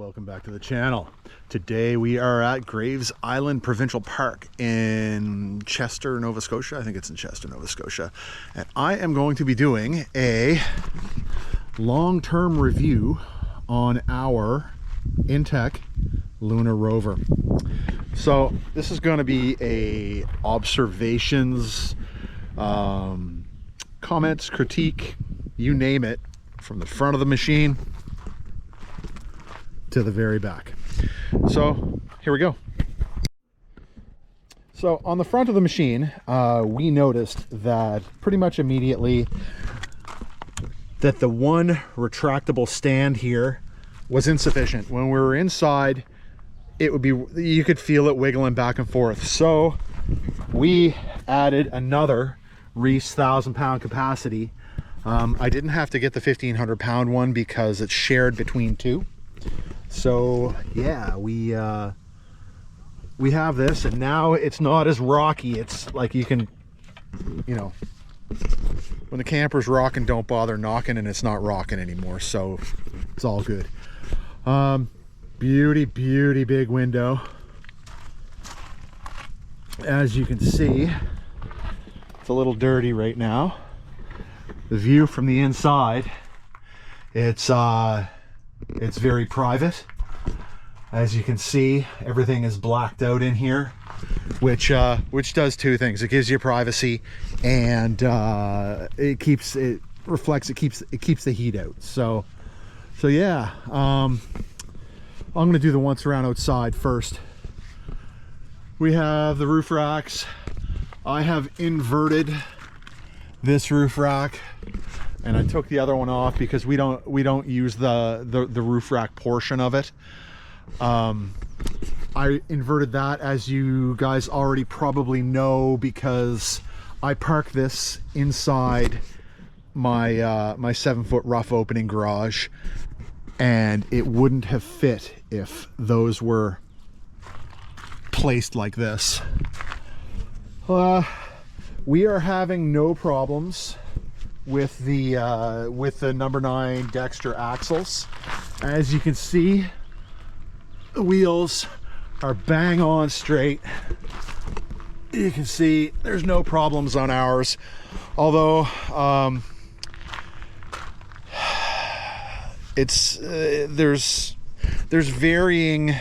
welcome back to the channel. Today we are at Graves Island Provincial Park in Chester, Nova Scotia. I think it's in Chester, Nova Scotia. And I am going to be doing a long-term review on our InTech lunar rover. So this is going to be a observations, comments, critique, you name it, from the front of the machine to the very back. So here we go. So on the front of the machine, we noticed that pretty much immediately that the one retractable stand here was insufficient. When we were inside, it would be, you could feel it wiggling back and forth. So we added another Reese 1,000-pound capacity. I didn't have to get the 1,500-pound one because it's shared between two. So yeah, we have this, and now it's not as rocky. It's like you can, you know, when the camper's rocking, don't bother knocking, and it's not rocking anymore. So it's all good. Beauty big window. As you can see, it's a little dirty right now. The view from the inside, it's very private. As you can see, everything is blacked out in here, which does two things. It gives you privacy, and it keeps the heat out. So yeah, I'm gonna do the once around outside first. We have the roof racks. I have inverted this roof rack, and I took the other one off because we don't use the roof rack portion of it. I inverted that, as you guys already probably know, because I parked this inside my my 7-foot rough opening garage, and it wouldn't have fit if those were placed like this. We are having no problems with the number 9 Dexter axles. As you can see, the wheels are bang on straight. You can see there's no problems on ours, although it's there's varying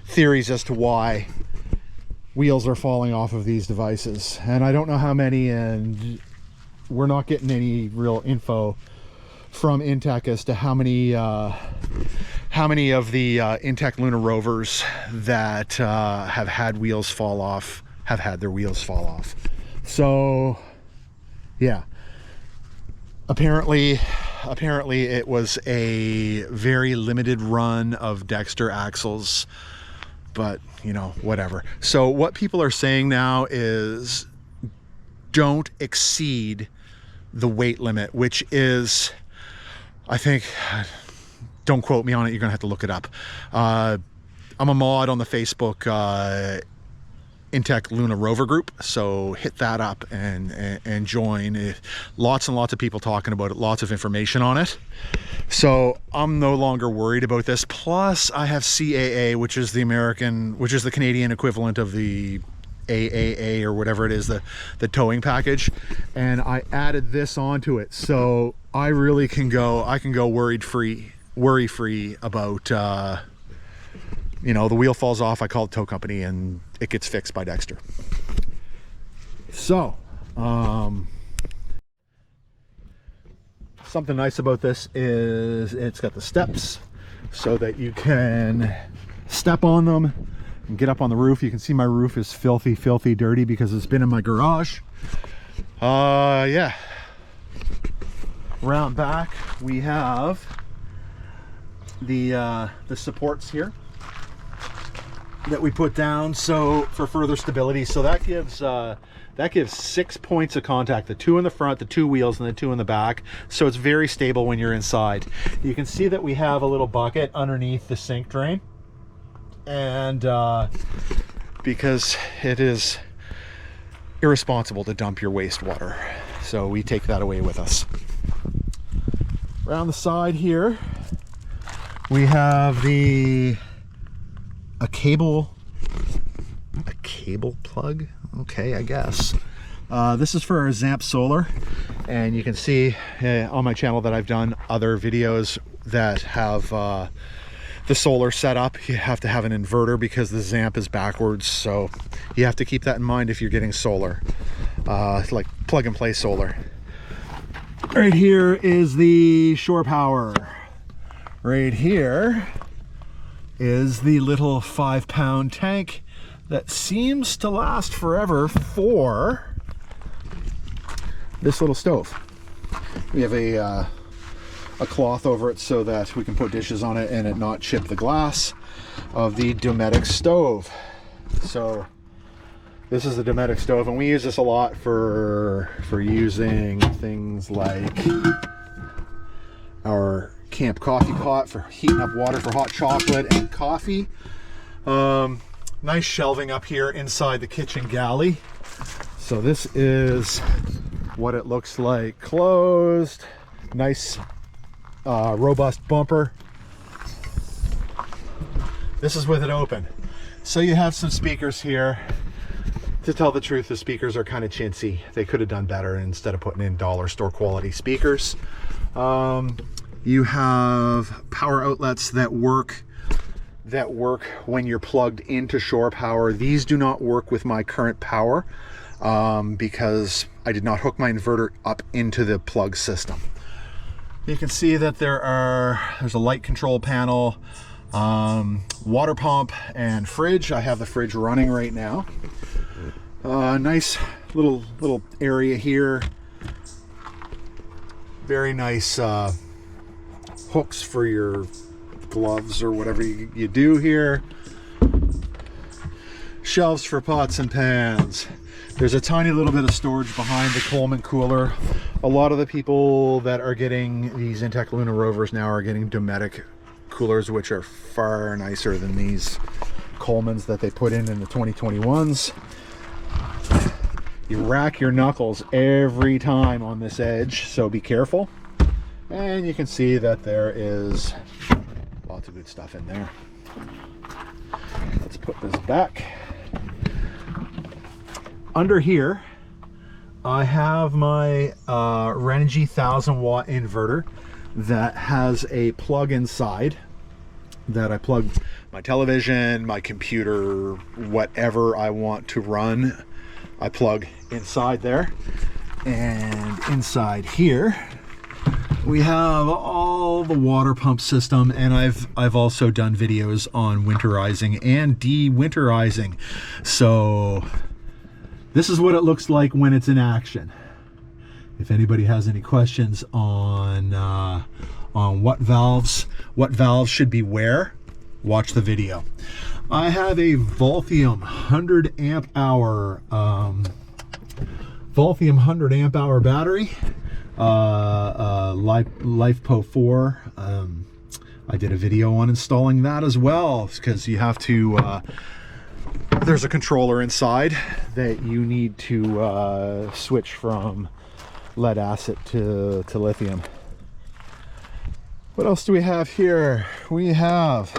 theories as to why wheels are falling off of these devices, and I don't know how many, and we're not getting any real info from InTech as to how many of the InTech lunar rovers that have had wheels fall off have had their wheels fall off. So yeah, apparently it was a very limited run of Dexter axles, but you know, whatever. So what people are saying now is don't exceed the weight limit, which is, I think, don't quote me on it, you're gonna have to look it up. I'm a mod on the Facebook InTech Luna Rover group, so hit that up and join. Lots and lots of people talking about it, lots of information on it. So I'm no longer worried about this. Plus I have CAA, which is the Canadian equivalent of the AAA or whatever it is, the towing package, and I added this onto it, so I really can go worry free about you know, the wheel falls off, I call the tow company and it gets fixed by Dexter. So something nice about this is it's got the steps so that you can step on them and get up on the roof. You can see my roof is filthy dirty because it's been in my garage. Yeah, around back we have the supports here that we put down so for further stability. So that gives 6 points of contact, the 2 in the front, the 2 wheels, and the 2 in the back. So it's very stable when you're inside. You can see that we have a little bucket underneath the sink drain, and because it is irresponsible to dump your wastewater, so we take that away with us. Around the side here We have a cable plug. Okay, I guess. This is for our Zamp solar, and you can see on my channel that I've done other videos that have the solar set up. You have to have an inverter because the Zamp is backwards, so you have to keep that in mind if you're getting solar, like plug and play solar. Right here is the shore power. Right here is the little 5-pound tank that seems to last forever for this little stove. We have a cloth over it so that we can put dishes on it and it not chip the glass of the Dometic stove. So this is the Dometic stove, and we use this a lot for using things like our camp coffee pot for heating up water for hot chocolate and coffee. Nice shelving up here inside the kitchen galley. So this is what it looks like closed. Nice robust bumper. This is with it open. So you have some speakers here. To tell the truth, the speakers are kind of chintzy. They could have done better instead of putting in dollar store quality speakers. You have power outlets that work when you're plugged into shore power. These do not work with my current power because I did not hook my inverter up into the plug system. You can see that there's a light control panel, water pump, and fridge. I have the fridge running right now. Nice little area here. Very nice hooks for your gloves or whatever you do here. Shelves for pots and pans. There's a tiny little bit of storage behind the Coleman cooler. A lot of the people that are getting these InTech Luna Rovers now are getting Dometic coolers, which are far nicer than these Colemans that they put in the 2021s. You rack your knuckles every time on this edge, so be careful. And you can see that there is lots of good stuff in there. Let's put this back. Under here, I have my Renogy 1000-watt inverter that has a plug inside that I plug my television, my computer, whatever I want to run. I plug inside there. And inside here, we have all the water pump system, and I've also done videos on winterizing and de-winterizing. So this is what it looks like when it's in action. If anybody has any questions on what valves should be where, watch the video. I have a Volthium 100 amp hour battery, LiFePO 4. I did a video on installing that as well, because you have to there's a controller inside that you need to switch from lead acid to lithium. What else do we have here? We have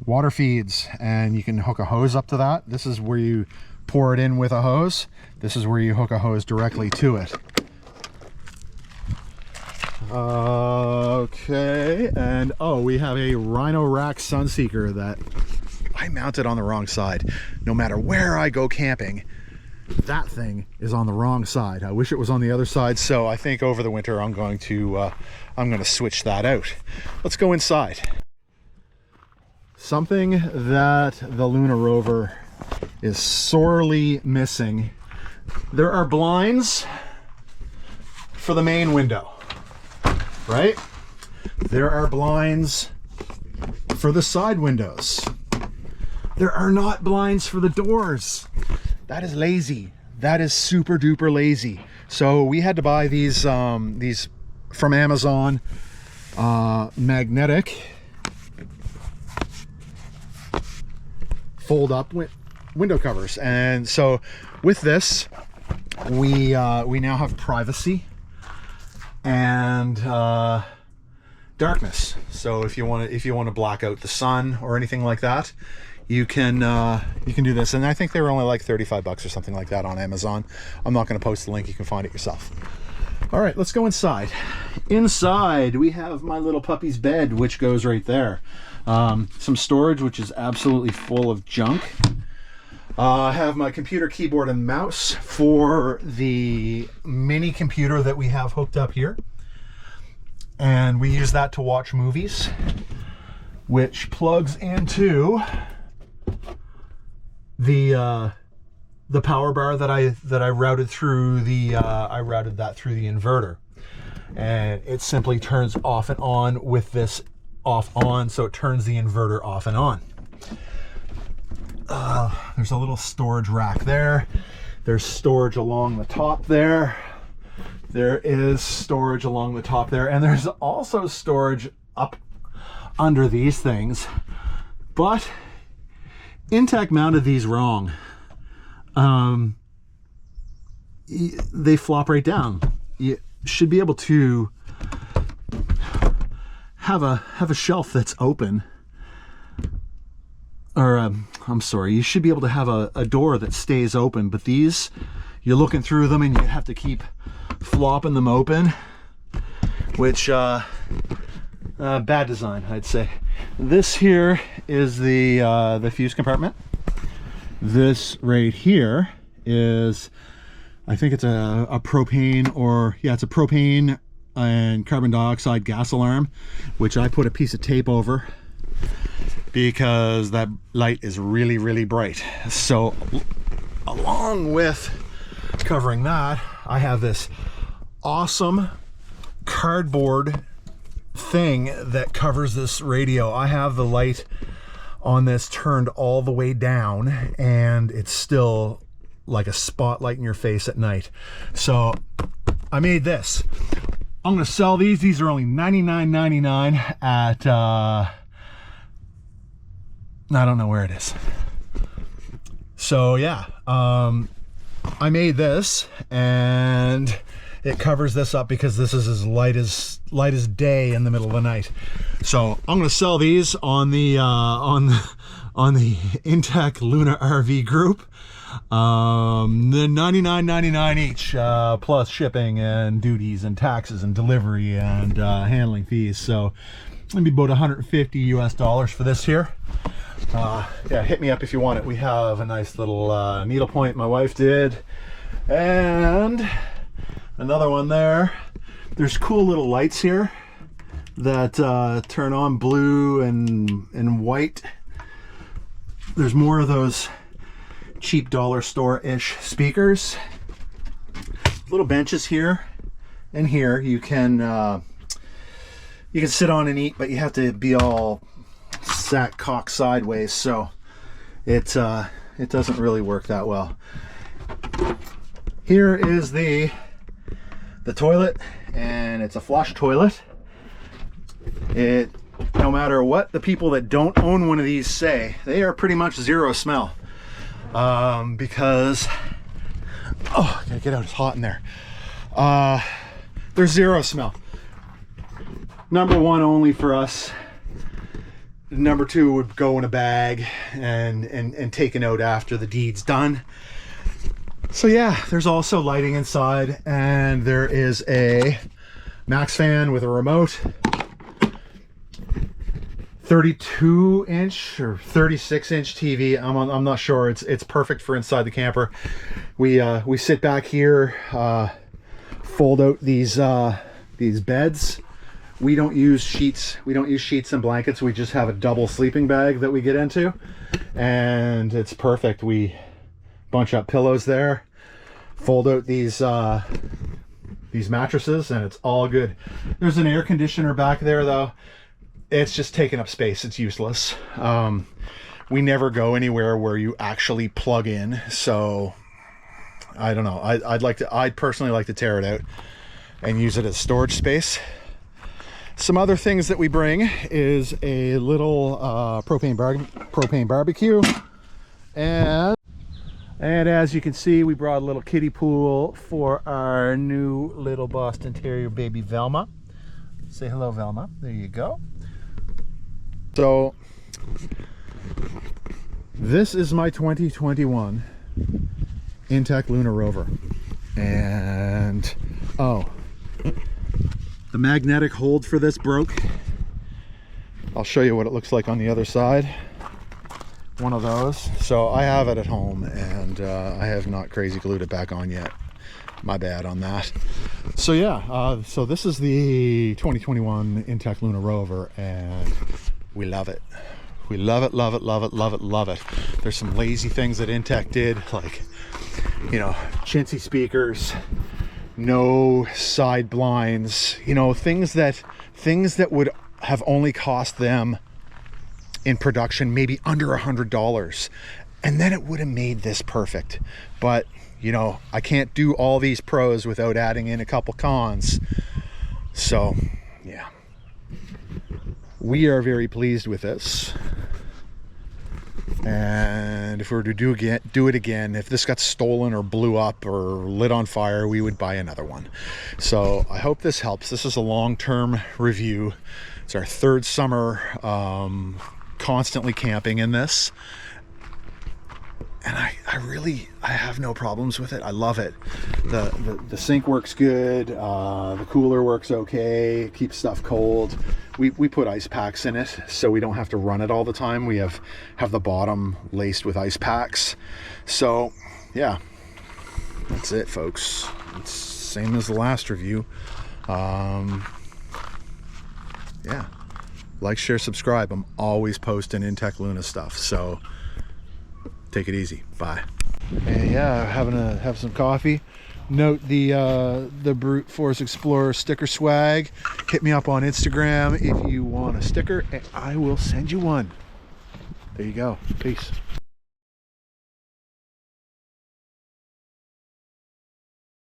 water feeds, and you can hook a hose up to that. This is where you pour it in with a hose. This is where you hook a hose directly to it. Okay, and oh, we have a Rhino Rack Sunseeker that I mounted on the wrong side. No matter where I go camping, that thing is on the wrong side. I wish it was on the other side, so I think over the winter I'm going to switch that out. Let's go inside. Something that the Luna Rover is sorely missing. There are blinds for the main window, right? There are blinds for the side windows. There are not blinds for the doors. That is lazy. That is super duper lazy. So we had to buy these from Amazon, magnetic fold up window covers. And so with this, we now have privacy, and darkness. So if you want to black out the sun or anything like that, you can do this. And I think they were only like 35 bucks or something like that on Amazon. I'm not going to post the link, you can find it yourself. All right, let's go inside. Inside we have my little puppy's bed, which goes right there. Some storage, which is absolutely full of junk. I have my computer, keyboard, and mouse for the mini computer that we have hooked up here. And we use that to watch movies, which plugs into the power bar that I routed through the inverter, and it simply turns off and on with this off on, so it turns the inverter off and on. There's a little storage rack there. There's storage along the top there. There is storage along the top there, and there's also storage up under these things, but InTech mounted these wrong. They flop right down. You should be able to have a shelf that's open, or I'm sorry, you should be able to have a door that stays open, but these, you're looking through them and you have to keep flopping them open, which bad design, I'd say. This here is the fuse compartment. This right here is, I think it's a propane, or yeah, it's a propane and carbon dioxide gas alarm, which I put a piece of tape over because that light is really, really bright. So along with covering that, I have this awesome cardboard thing that covers this radio. I have the light on this turned all the way down, and it's still like a spotlight in your face at night. So I made this. I'm gonna sell these. These are only $99.99 at I don't know where it is. So yeah, I made this, and it covers this up because this is as light as day in the middle of the night. So I'm going to sell these on the InTech Luna RV group. They're $99.99 each, plus shipping and duties and taxes and delivery and handling fees. So it'll be about $150 US for this here. Yeah, hit me up if you want it. We have a nice little needlepoint my wife did, and another one there. There's cool little lights here that turn on blue and white. There's more of those cheap dollar store-ish speakers. Little benches here and here. You can sit on and eat, but you have to be all sat cock sideways, so it doesn't really work that well. Here is the toilet, and it's a flush toilet. It, no matter what the people that don't own one of these say, they are pretty much zero smell, because oh, I gotta get out, it's hot in there. There's zero smell. Number one, only for us. Number two would go in a bag and taken out after the deed's done. So yeah, there's also lighting inside, and there is a max fan with a remote, 32-inch or 36-inch TV. I'm not sure. It's perfect for inside the camper. We sit back here, fold out these beds. We don't use sheets. We don't use sheets and blankets. We just have a double sleeping bag that we get into, and it's perfect. We bunch up pillows there, fold out these mattresses, and it's all good. There's an air conditioner back there though. It's just taking up space. It's useless. We never go anywhere where you actually plug in, so I don't know. I'd personally like to tear it out and use it as storage space. Some other things that we bring is a little propane barbecue, and as you can see, we brought a little kiddie pool for our new little Boston Terrier baby Velma. Say hello, Velma. There you go. So, this is my 2021 InTech Luna Rover. And, oh, the magnetic hold for this broke. I'll show you what it looks like on the other side. One of those. So I have it at home, and I have not crazy glued it back on yet. My bad on that. So yeah, so this is the 2021 InTech Luna Rover, and we love it. We love it, love it, love it, love it, love it. There's some lazy things that InTech did, like, you know, chintzy speakers, no side blinds, you know, things that would have only cost them in production maybe under $100, and then it would have made this perfect. But you know, I can't do all these pros without adding in a couple cons. So yeah, we are very pleased with this, and if we were to do it again, if this got stolen or blew up or lit on fire, we would buy another one. So I hope this helps. This is a long-term review. It's our third summer constantly camping in this, and I have no problems with it. I love it. The sink works good. The cooler works okay. It keeps stuff cold. We put ice packs in it, so we don't have to run it all the time. We have the bottom laced with ice packs. So yeah, that's it, folks. It's same as the last review. Yeah, like, share, subscribe. I'm always posting InTech Luna stuff, so take it easy. Bye. And yeah, have some coffee. Note the Bruteforce Explorer sticker swag. Hit me up on Instagram if you want a sticker, and I will send you one. There you go. Peace.